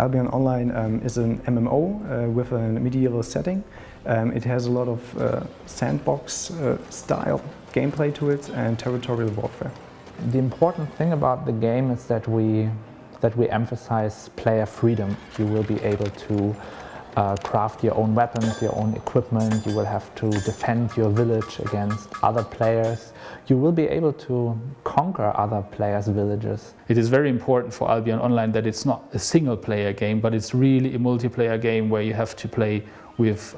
Albion Online is an MMO with a medieval setting. It has a lot of sandbox style gameplay to it and territorial warfare. The important thing about the game is that we emphasize player freedom. You will be able to craft your own weapons, your own equipment. You will have to defend your village against other players. You will be able to conquer other players' villages. It is very important for Albion Online that it's not a single-player game, but it's really a multiplayer game where you have to play with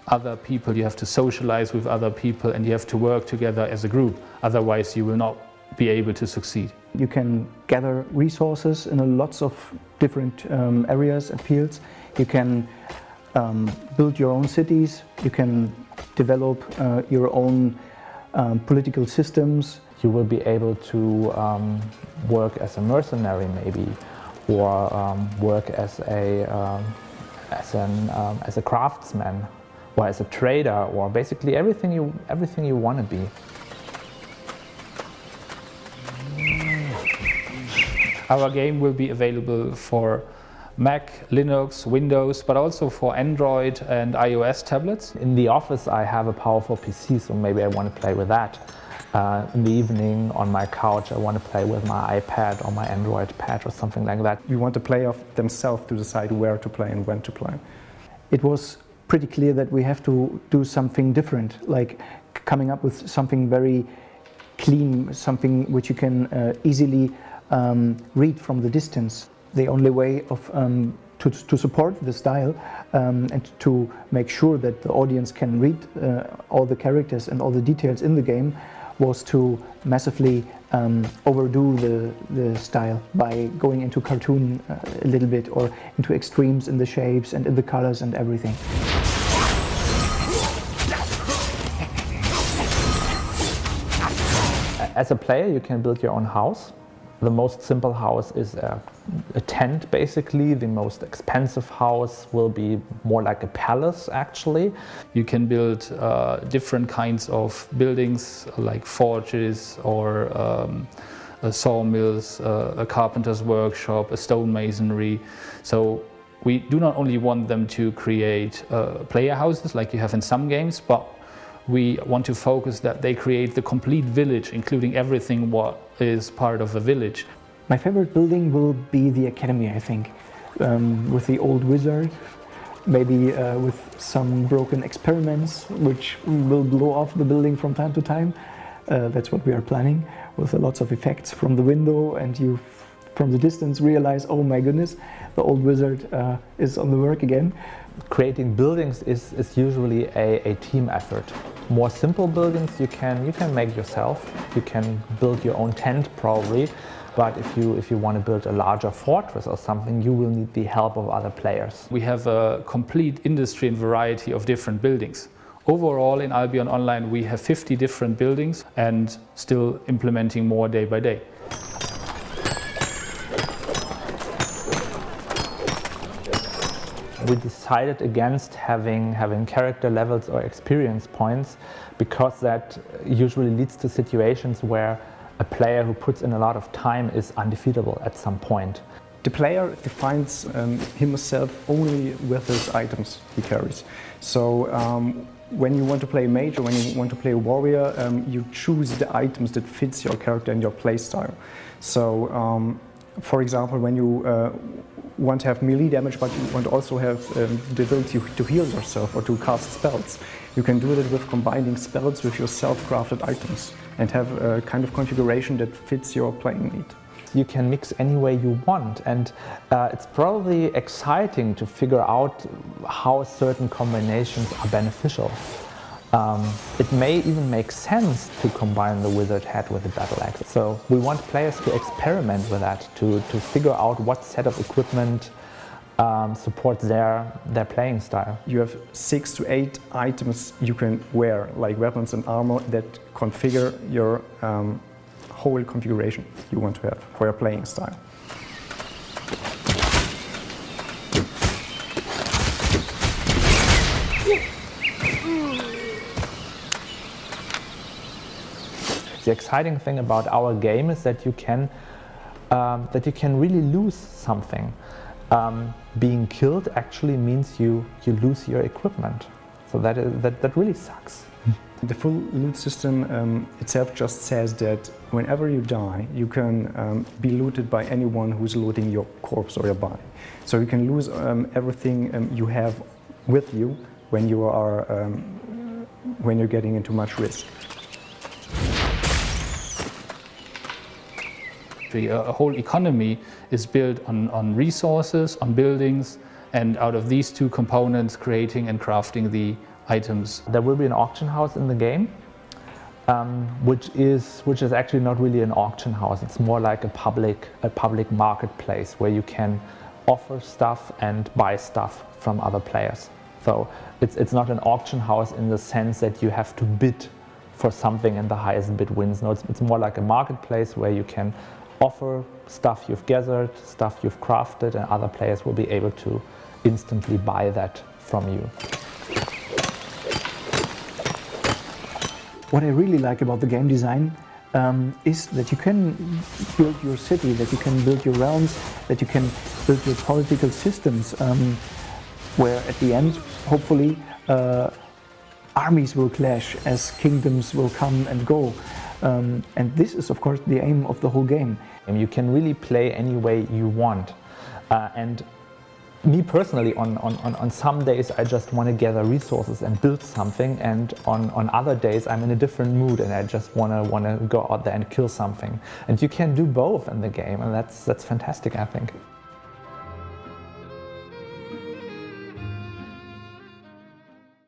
other people, you have to socialize with other people, and you have to work together as a group. Otherwise, you will not be able to succeed. You can gather resources in lots of different areas and fields. You can build your own cities. You can develop your own political systems. You will be able to work as a mercenary maybe, or work as a craftsman, or as a trader, or basically everything you want to be. Our game will be available for Mac, Linux, Windows, but also for Android and iOS tablets. In the office I have a powerful PC, so maybe I want to play with that. In the evening on my couch I want to play with my iPad or my Android pad or something like that. We want the player themselves to decide where to play and when to play. It was pretty clear that we have to do something different, like coming up with something very clean, something which you can easily read from the distance. The only way of to support the style and to make sure that the audience can read all the characters and all the details in the game was to massively overdo the style by going into cartoon a little bit, or into extremes in the shapes and in the colors and everything. As a player you can build your own house. The most simple house is a tent basically. The most expensive house will be more like a palace actually. You can build different kinds of buildings like forges or sawmills, a carpenter's workshop, a stonemasonry. So we do not only want them to create player houses like you have in some games, but we want to focus that they create the complete village, including everything what is part of a village. My favorite building will be the academy, I think, with the old wizard, maybe with some broken experiments which will blow off the building from time to time. That's what we are planning, with lots of effects from the window, and you from the distance realize, oh my goodness, the old wizard is on the work again. Creating buildings is usually a team effort. More simple buildings you can make yourself. You can build your own tent probably, but if you want to build a larger fortress or something, you will need the help of other players. We have a complete industry and variety of different buildings. Overall in Albion Online we have 50 different buildings and still implementing more day by day. We decided against having character levels or experience points, because that usually leads to situations where a player who puts in a lot of time is undefeatable at some point. The player defines himself only with his items he carries. So when you want to play a mage or when you want to play a warrior, you choose the items that fits your character and your play style. So for example, when you want to have melee damage, but you want to also have the ability to heal yourself or to cast spells, you can do that with combining spells with your self-crafted items and have a kind of configuration that fits your playing need. You can mix any way you want, and it's probably exciting to figure out how certain combinations are beneficial. It may even make sense to combine the wizard head with the battle axe. So we want players to experiment with that, to figure out what set of equipment supports their playing style. You have 6 to 8 items you can wear, like weapons and armor, that configure your whole configuration you want to have for your playing style. The exciting thing about our game is that you can really lose something. being killed actually means you lose your equipment. So that really sucks. The full loot system itself just says that whenever you die, you can be looted by anyone who's looting your corpse or your body. So you can lose everything you have with you when you are when you're getting into much risk. A whole economy is built on resources, on buildings, and out of these two components, creating and crafting the items. There will be an auction house in the game, which is actually not really an auction house. It's more like a public marketplace where you can offer stuff and buy stuff from other players. So it's not an auction house in the sense that you have to bid for something and the highest bid wins. No, it's more like a marketplace where you can offer stuff you've gathered, stuff you've crafted, and other players will be able to instantly buy that from you. What I really like about the game design is that you can build your city, that you can build your realms, that you can build your political systems, where at the end, hopefully, armies will clash as kingdoms will come and go. And this is, of course, the aim of the whole game. And you can really play any way you want. And me personally, on some days I just want to gather resources and build something, and on other days I'm in a different mood and I just want to go out there and kill something. And you can do both in the game, and that's fantastic, I think.